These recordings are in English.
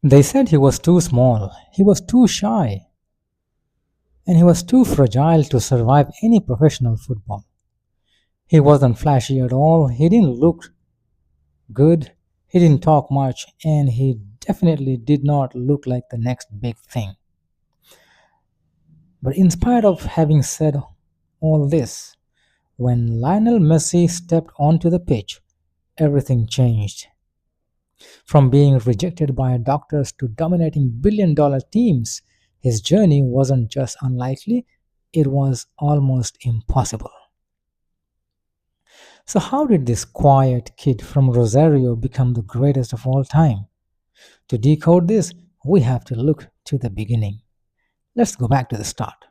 They said he was too small, he was too shy, and he was too fragile to survive any professional football. He wasn't flashy at all, he didn't look good, he didn't talk much, and he definitely did not look like the next big thing. But in spite of having said all this, when Lionel Messi stepped onto the pitch, everything changed. From being rejected by doctors to dominating billion-dollar teams, his journey wasn't just unlikely, it was almost impossible. So, how did this quiet kid from Rosario become the greatest of all time? To decode this, we have to look to the beginning. Let's go back to the start.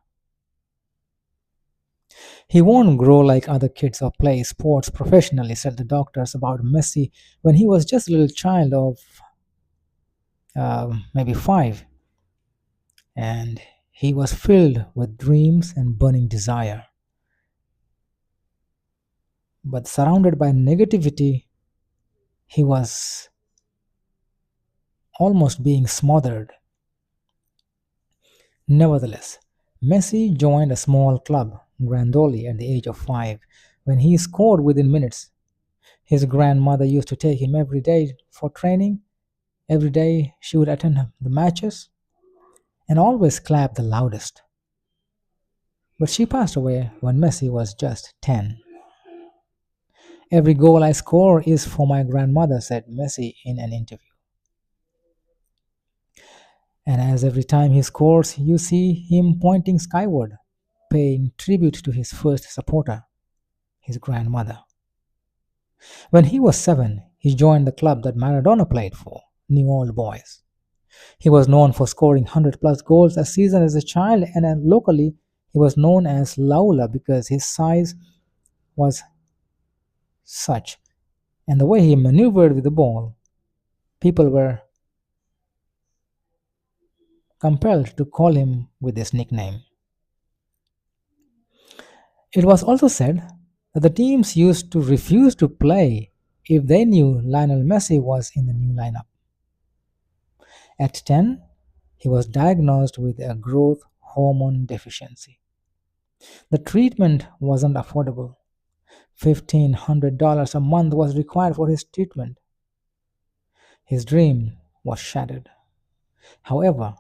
He won't grow like other kids or play sports professionally, said the doctors about Messi when he was just a little child of maybe 5, and he was filled with dreams and burning desire. But surrounded by negativity, he was almost being smothered. Nevertheless, Messi joined a small club, Grandoli, at the age of 5, when he scored within minutes. His grandmother used to take him every day for training. Every day she would attend the matches and always clap the loudest. But she passed away when Messi was just 10. Every goal I score is for my grandmother, said Messi in an interview. And as every time he scores, you see him pointing skyward, paying tribute to his first supporter, his grandmother. When he was 7, he joined the club that Maradona played for, New Old Boys. He was known for scoring 100 plus goals a season as a child, and locally, he was known as Laula because his size was such, and the way he maneuvered with the ball, people were compelled to call him with this nickname. It was also said that the teams used to refuse to play if they knew Lionel Messi was in the new lineup. At 10, he was diagnosed with a growth hormone deficiency. The treatment wasn't affordable. $1,500 a month was required for his treatment. His dream was shattered. However,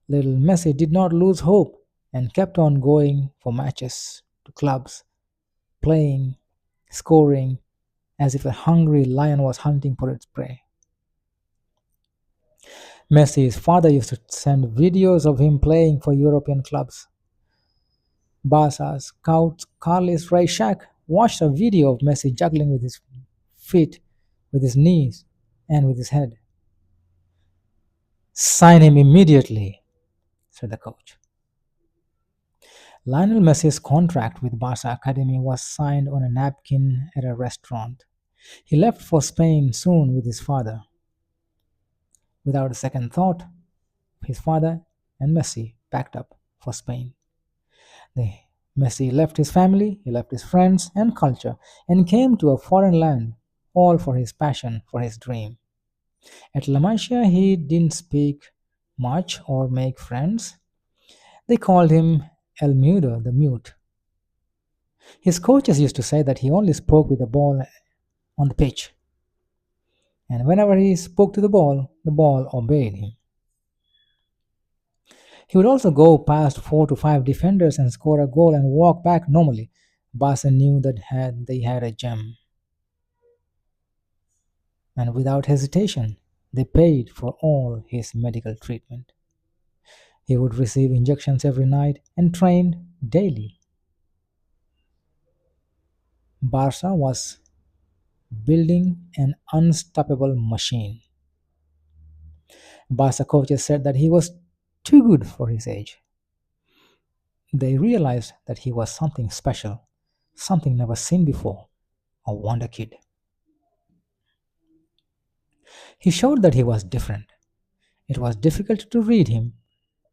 little Messi did not lose hope and kept on going for matches, to clubs, playing, scoring, as if a hungry lion was hunting for its prey. Messi's father used to send videos of him playing for European clubs. Barca's scout Carles Reichardt watched a video of Messi juggling with his feet, with his knees, and with his head. Sign him immediately, said the coach. Lionel Messi's contract with Barca Academy was signed on a napkin at a restaurant. He left for Spain soon with his father. Without a second thought, his father and Messi packed up for Spain. The Messi left his family, he left his friends and culture, and came to a foreign land, all for his passion, for his dream. At La Masia, he didn't speak much or make friends. They called him El Mudo, the mute. His coaches used to say that he only spoke with the ball on the pitch, and whenever he spoke to the ball obeyed him. He would also go past 4 to 5 defenders and score a goal and walk back normally. Barca knew that they had a gem, and without hesitation, they paid for all his medical treatment. He would receive injections every night and trained daily. Barca was building an unstoppable machine. Barca coaches said that he was too good for his age. They realized that he was something special, something never seen before, a wonder kid. He showed that he was different. It was difficult to read him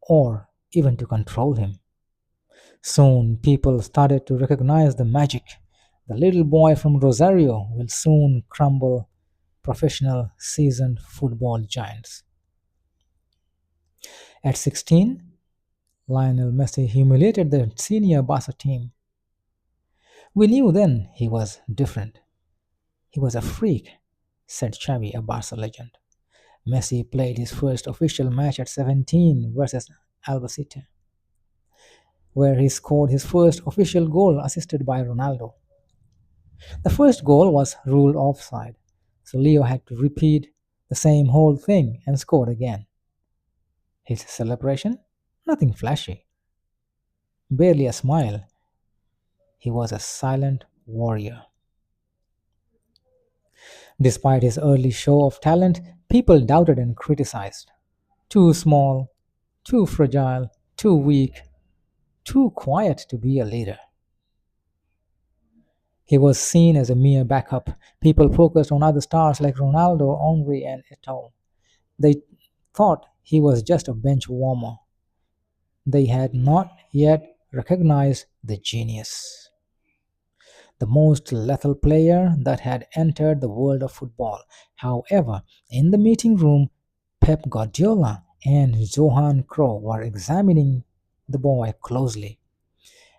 or even to control him. Soon people started to recognize the magic. The little boy from Rosario will soon crumble professional seasoned football giants. At 16, Lionel Messi humiliated the senior Barca team. We knew then he was different. He was a freak, said Xavi, a Barca legend. Messi played his first official match at 17 versus Albacete, where he scored his first official goal assisted by Ronaldo. The first goal was ruled offside, so Leo had to repeat the same whole thing and scored again. His celebration? Nothing flashy, barely a smile. He was a silent warrior. Despite his early show of talent, people doubted and criticized. Too small, too fragile, too weak, too quiet to be a leader. He was seen as a mere backup. People focused on other stars like Ronaldo, Henry, and Eto'o. They thought he was just a bench warmer. They had not yet recognized the genius, the most lethal player that had entered the world of football. However, in the meeting room, Pep Guardiola and Johan Kroh were examining the boy closely.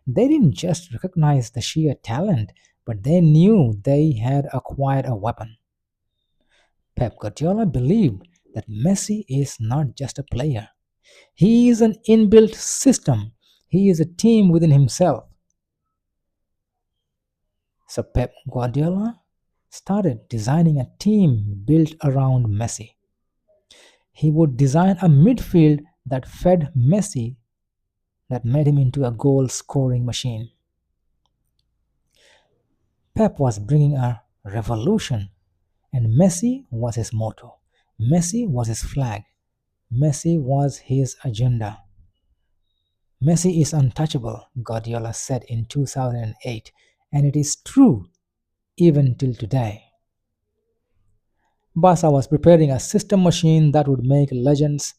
They didn't just recognize the sheer talent, but they knew they had acquired a weapon. Pep Guardiola believed that Messi is not just a player, he is an inbuilt system, he is a team within himself. So Pep Guardiola started designing a team built around Messi. He would design a midfield that fed Messi, that made him into a goal scoring machine. Pep was bringing a revolution, and Messi was his motto. Messi was his flag. Messi was his agenda. Messi is untouchable, Guardiola said in 2008, and it is true even till today. Barca was preparing a system machine that would make legends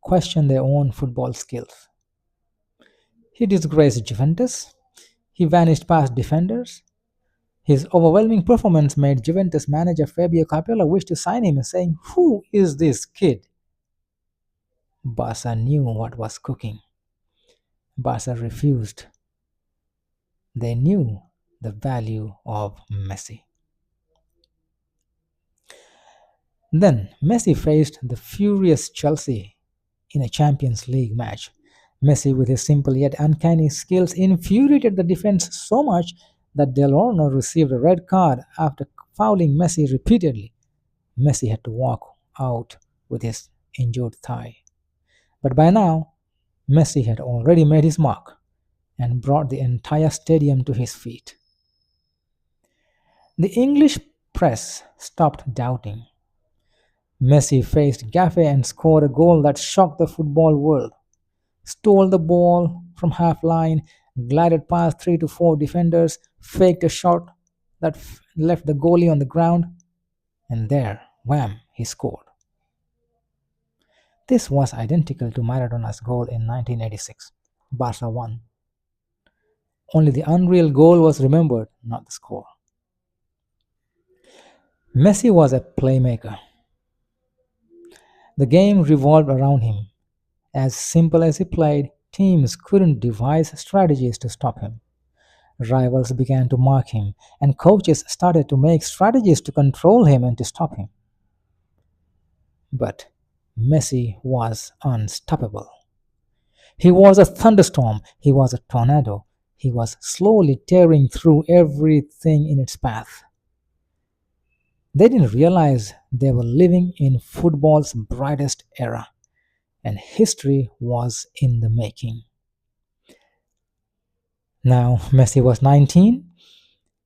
question their own football skills. He disgraced Juventus. He vanished past defenders. His overwhelming performance made Juventus manager Fabio Capello wish to sign him, saying, "Who is this kid?" Barca knew what was cooking. Barca refused. They knew the value of Messi. Then Messi faced the furious Chelsea in a Champions League match. Messi, with his simple yet uncanny skills, infuriated the defense so much that Del Orno received a red card after fouling Messi repeatedly. Messi had to walk out with his injured thigh. But by now, Messi had already made his mark and brought the entire stadium to his feet. The English press stopped doubting. Messi faced Gaffe and scored a goal that shocked the football world. Stole the ball from half line, glided past 3 to 4 defenders, faked a shot that left the goalie on the ground, and there, wham, he scored. This was identical to Maradona's goal in 1986. Barca won. Only the unreal goal was remembered, not the score. Messi was a playmaker. The game revolved around him. As simple as he played, teams couldn't devise strategies to stop him. Rivals began to mark him, and coaches started to make strategies to control him and to stop him. But Messi was unstoppable. He was a thunderstorm, he was a tornado, he was slowly tearing through everything in its path. They didn't realize they were living in football's brightest era, and history was in the making. Now, Messi was 19,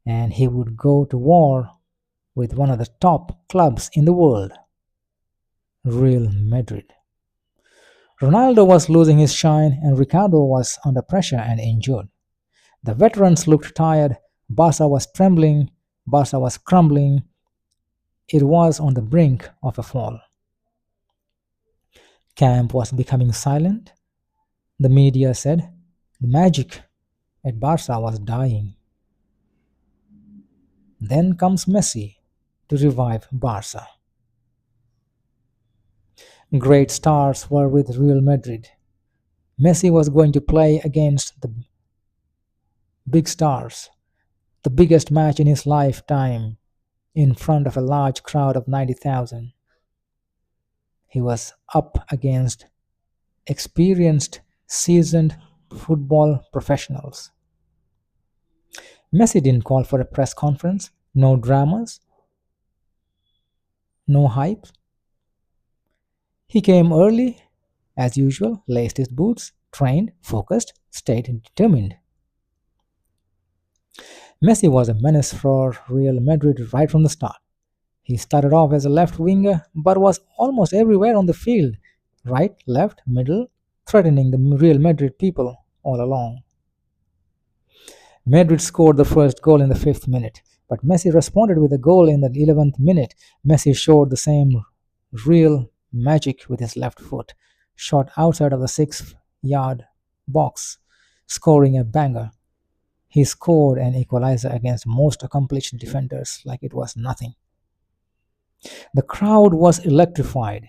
and he would go to war with one of the top clubs in the world, Real Madrid. Ronaldo was losing his shine, and Ricardo was under pressure and injured. The veterans looked tired, Barca was trembling, Barca was crumbling. It was on the brink of a fall. Camp was becoming silent. The media said the magic at Barca was dying. Then comes Messi to revive Barca. Great stars were with Real Madrid. Messi was going to play against the big stars, the biggest match in his lifetime, in front of a large crowd of 90,000. He was up against experienced, seasoned football professionals. Messi didn't call for a press conference, no dramas, no hype. He came early, as usual, laced his boots, trained, focused, stayed determined. Messi was a menace for Real Madrid right from the start. He started off as a left winger but was almost everywhere on the field, right, left, middle, threatening the Real Madrid people all along. Madrid scored the first goal in the 5th minute, but Messi responded with a goal in the 11th minute. Messi showed the same real magic with his left foot, shot outside of the 6-yard box, scoring a banger. He scored an equalizer against most accomplished defenders like it was nothing. The crowd was electrified.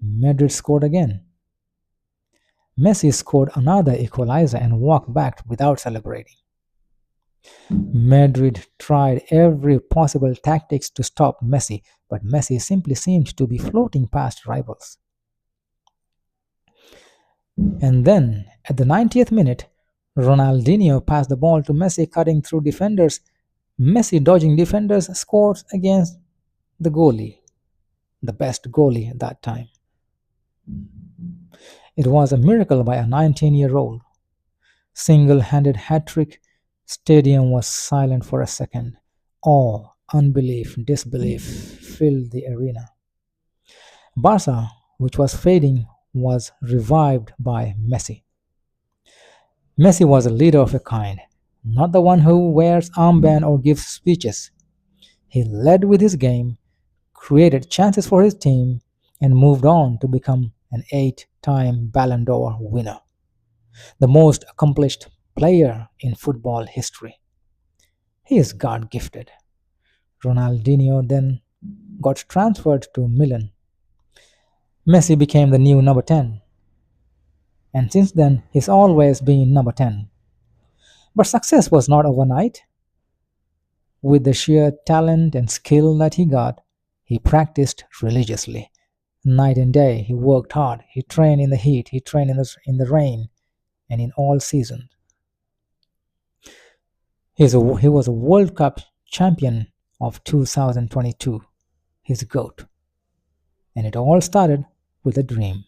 Madrid scored again. Messi scored another equalizer and walked back without celebrating. Madrid tried every possible tactics to stop Messi, but Messi simply seemed to be floating past rivals. And then, at the 90th minute, Ronaldinho passed the ball to Messi, cutting through defenders. Messi, dodging defenders, scores against the goalie, the best goalie at that time. It was a miracle by a 19-year-old. Single-handed hat-trick. Stadium was silent for a second. Awe, unbelief, disbelief filled the arena. Barca, which was fading, was revived by Messi. Messi was a leader of a kind, not the one who wears armband or gives speeches. He led with his game, created chances for his team, and moved on to become an 8-time Ballon d'Or winner, the most accomplished player in football history. He is God gifted. Ronaldinho then got transferred to Milan. Messi became the new number 10, and since then he's always been number 10. But success was not overnight. With the sheer talent and skill that he got, he practiced religiously. Night and day, he worked hard. He trained in the heat, he trained in the rain, and in all seasons. He was a World Cup champion of 2022, his GOAT. And it all started with a dream.